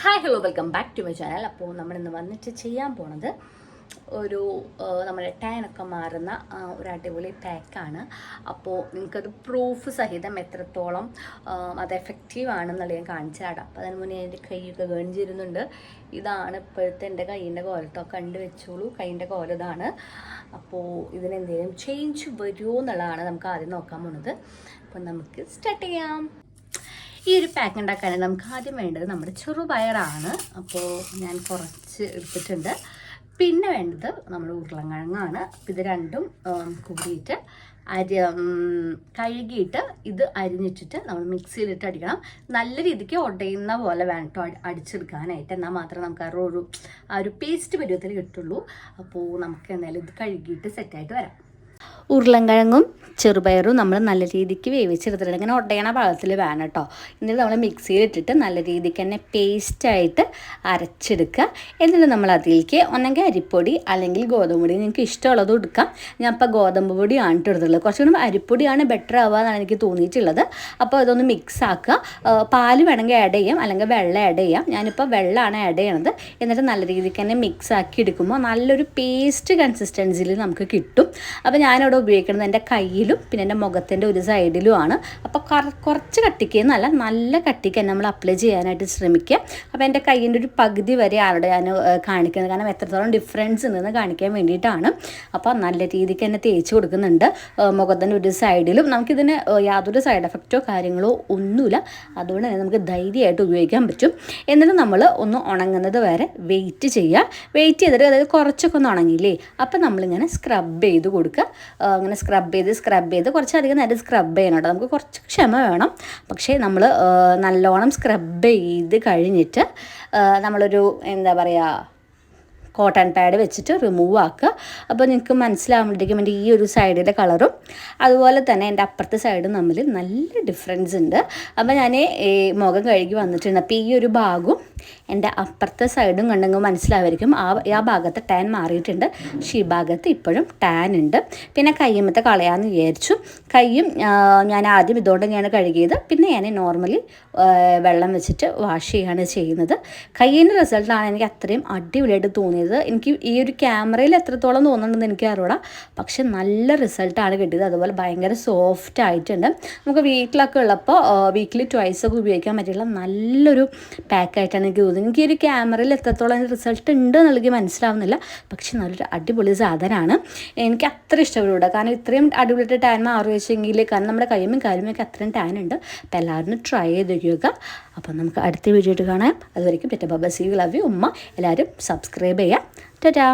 Hi hello welcome back to my channel. അപ്പോൾ നമ്മളിന്ന് വന്നിട്ട് ചെയ്യാൻ പോണത് ഒരു നമ്മുടെ ടാനൊക്കെ മാറുന്ന ഒരു അടിപൊളി പാക്കാണ്. അപ്പോൾ നിങ്ങൾക്കത് പ്രൂഫ് സഹിതം എത്രത്തോളം അത് എഫക്റ്റീവ് ആണെന്നുള്ളത് ഞാൻ കാണിച്ചു തരാം. അപ്പോൾ അതിന് മുന്നേ എൻ്റെ കൈയൊക്കെ ഗണിച്ചിരുന്നുണ്ട്. ഇതാണ് ഇപ്പോഴത്തെ എൻ്റെ കൈയിൻ്റെ കോലത്തോ കണ്ടു വെച്ചോളൂ. കൈയിൻ്റെ കോലം ഇതാണ്. അപ്പോൾ ഇതിനെന്തെങ്കിലും ചേഞ്ച് വരുമോ എന്നുള്ളതാണ് നമുക്ക് ആദ്യം നോക്കാൻ പോണത്. അപ്പോൾ നമുക്ക് സ്റ്റാർട്ട് ചെയ്യാം. ഈ ഒരു പാക്ക് ഉണ്ടാക്കാൻ നമുക്ക് ആദ്യം വേണ്ടത് നമ്മുടെ ചെറുപയറാണ്. അപ്പോൾ ഞാൻ കുറച്ച് എടുത്തിട്ടുണ്ട്. പിന്നെ വേണ്ടത് നമ്മുടെ ഉരുളക്കിഴങ്ങാണ്. ഇത് രണ്ടും കൂടിയിട്ട് കഴുകിയിട്ട് ഇത് അരിഞ്ഞിട്ടിട്ട് നമ്മൾ മിക്സിയിലിട്ട് അടിക്കണം. നല്ല രീതിക്ക് ഉടയുന്ന പോലെ വേണം അടിച്ചെടുക്കാനായിട്ട്. എന്നാൽ മാത്രമേ നമുക്ക് ആ ഒരു പേസ്റ്റ് പരുവത്തിൽ കിട്ടുള്ളൂ. അപ്പോൾ നമുക്ക് എന്തായാലും ഇത് കഴുകിയിട്ട് സെറ്റായിട്ട് വരാം. ഉരുളക്കിഴങ്ങും ചെറുപയറും നമ്മൾ നല്ല രീതിക്ക് വേവിച്ചെടുത്തിട്ടുണ്ട്. ഇങ്ങനെ ഒടയണ പാകത്തിൽ വേണം കേട്ടോ. എന്നിട്ട് നമ്മൾ മിക്സിയിലിട്ടിട്ട് നല്ല രീതിക്ക് തന്നെ പേസ്റ്റായിട്ട് അരച്ചെടുക്കുക. എന്നിട്ട് നമ്മൾ അതിലേക്ക് ഒന്നെങ്കിൽ അരിപ്പൊടി അല്ലെങ്കിൽ ഗോതമ്പ് പൊടി, നിങ്ങൾക്ക് ഇഷ്ടമുള്ളത് എടുക്കാം. ഞാൻ ഇപ്പോൾ ഗോതമ്പ് പൊടിയാണ് എടുത്തിട്ടുള്ളത്. കുറച്ചുകൂടി അരിപ്പൊടിയാണ് ബെറ്റർ ആവുക എന്നാണ് എനിക്ക് തോന്നിയിട്ടുള്ളത്. അപ്പോൾ അതൊന്ന് മിക്സ് ആക്കുക. പാല് വേണമെങ്കിൽ ആഡ് ചെയ്യാം, അല്ലെങ്കിൽ വെള്ളം ആഡ് ചെയ്യാം. ഞാനിപ്പോൾ വെള്ളമാണ് ആഡ് ചെയ്യണത്. എന്നിട്ട് നല്ല രീതിക്ക് തന്നെ മിക്സ് ആക്കി എടുക്കുമ്പോൾ നല്ലൊരു പേസ്റ്റ് കൺസിസ്റ്റൻസിയിൽ നമുക്ക് കിട്ടും. അപ്പോൾ ഞാനിവിടെ ഉപയോഗിക്കുന്നത് എൻ്റെ കയ്യിലും പിന്നെ എൻ്റെ മുഖത്തിൻ്റെ ഒരു സൈഡിലുമാണ്. അപ്പോൾ കുറച്ച് കട്ടിക്കുന്നല്ല, നല്ല കട്ടിക്ക് തന്നെ നമ്മൾ അപ്ലൈ ചെയ്യാനായിട്ട് ശ്രമിക്കുക. അപ്പോൾ എൻ്റെ കയ്യിൻ്റെ ഒരു പകുതി വരെ ആരുടെ ഞാൻ കാണിക്കുന്നത്, കാരണം എത്രത്തോളം ഡിഫറൻസ് ഉണ്ടെന്ന് കാണിക്കാൻ വേണ്ടിയിട്ടാണ്. അപ്പോൾ നല്ല രീതിക്ക് തന്നെ തേച്ച് കൊടുക്കുന്നുണ്ട് മുഖത്തിൻ്റെ ഒരു സൈഡിലും. നമുക്കിതിന് യാതൊരു സൈഡ് എഫക്റ്റോ കാര്യങ്ങളോ ഒന്നുമില്ല. അതുകൊണ്ട് തന്നെ നമുക്ക് ധൈര്യമായിട്ട് ഉപയോഗിക്കാൻ പറ്റും. എന്നിട്ട് നമ്മൾ ഒന്ന് ഉണങ്ങുന്നത് വരെ വെയിറ്റ് ചെയ്യുക. വെയിറ്റ് ചെയ്തിട്ട് അതായത് കുറച്ചൊക്കെ ഒന്ന് ഉണങ്ങിയില്ലേ, അപ്പോൾ നമ്മളിങ്ങനെ സ്ക്രബ് ചെയ്ത് കൊടുക്കുക. അങ്ങനെ സ്ക്രബ് ചെയ്ത് കുറച്ചധികം നേരം സ്ക്രബ് ചെയ്യണം കേട്ടോ. നമുക്ക് കുറച്ച് ക്ഷമ വേണം. പക്ഷേ നമ്മൾ നല്ലോണം സ്ക്രബ് ചെയ്ത് കഴിഞ്ഞിട്ട് നമ്മളൊരു എന്താ പറയുക കോട്ടൺ പാഡ് വെച്ചിട്ട് റിമൂവ് ആക്കുക. അപ്പോൾ നിങ്ങൾക്ക് മനസ്സിലാകുമ്പോഴത്തേക്കും എൻ്റെ ഈ ഒരു സൈഡിലെ കളറും അതുപോലെ തന്നെ എൻ്റെ അപ്പുറത്തെ സൈഡും തമ്മിൽ നല്ല ഡിഫറൻസ് ഉണ്ട്. അപ്പോൾ ഞാൻ മുഖം കഴുകി വന്നിട്ടുണ്ട്. അപ്പോൾ ഈ ഒരു ഭാഗവും എൻ്റെ അപ്പുറത്തെ സൈഡും കണ്ടെങ്കിൽ മനസ്സിലാവായിരിക്കും ആ ഭാഗത്ത് ടാൻ മാറിയിട്ടുണ്ട്. പക്ഷേ ഈ ഭാഗത്ത് ഇപ്പോഴും ടാൻ ഉണ്ട്. പിന്നെ കയ്യുമ്മത്തെ കളയാമെന്ന് വിചാരിച്ചു. കയ്യും ഞാൻ ആദ്യം ഇതുകൊണ്ട് തന്നെയാണ് കഴുകിയത്. പിന്നെ ഞാൻ നോർമലി വെള്ളം വെച്ചിട്ട് വാഷ് ചെയ്യുകയാണ് ചെയ്യുന്നത്. കയ്യിൻ്റെ റിസൾട്ടാണ് എനിക്ക് അത്രയും അടിപൊളിയായിട്ട് തോന്നിയത്. എനിക്ക് ഈ ഒരു ക്യാമറയിൽ എത്രത്തോളം തോന്നുന്നുണ്ടെന്ന് എനിക്ക് അറിയില്ല, പക്ഷെ നല്ല റിസൾട്ടാണ് കിട്ടിയത്. അതുപോലെ ഭയങ്കര സോഫ്റ്റ് ആയിട്ടുണ്ട്. നമുക്ക് വീട്ടിലൊക്കെ ഉള്ളപ്പോൾ വീക്കിലി ട്വൈസ് ഒക്കെ ഉപയോഗിക്കാൻ പറ്റിയുള്ള നല്ലൊരു പാക്കായിട്ടാണ് എനിക്ക് തോന്നുന്നത്. എനിക്ക് ഈ ഒരു ക്യാമറയിൽ എത്രത്തോളം റിസൾട്ട് ഉണ്ട് എന്നുള്ളത് മനസ്സിലാവുന്നില്ല, പക്ഷെ നല്ലൊരു അടിപൊളി സാധനമാണ്. എനിക്ക് അത്ര ഇഷ്ടപ്പെടുക. കാരണം ഇത്രയും അടിപൊളിയായിട്ട് ടാൻ മാറി വെച്ചെങ്കിൽ, കാരണം നമ്മുടെ കയ്യുമ്പോൾ കാര്യമൊക്കെ അത്രയും ടാൻ ഉണ്ട്. അപ്പോൾ എല്ലാവരും ട്രൈ ചെയ്ത് നോക്കുക. അപ്പോൾ നമുക്ക് അടുത്ത വീഡിയോ ആയിട്ട് കാണാം. അതുവരെയും ടെറ്റ ബബ സീ ലവ് യു ഉമ്മ. എല്ലാവരും സബ്സ്ക്രൈബ് ചെയ്യുക. ടാറ്റാ.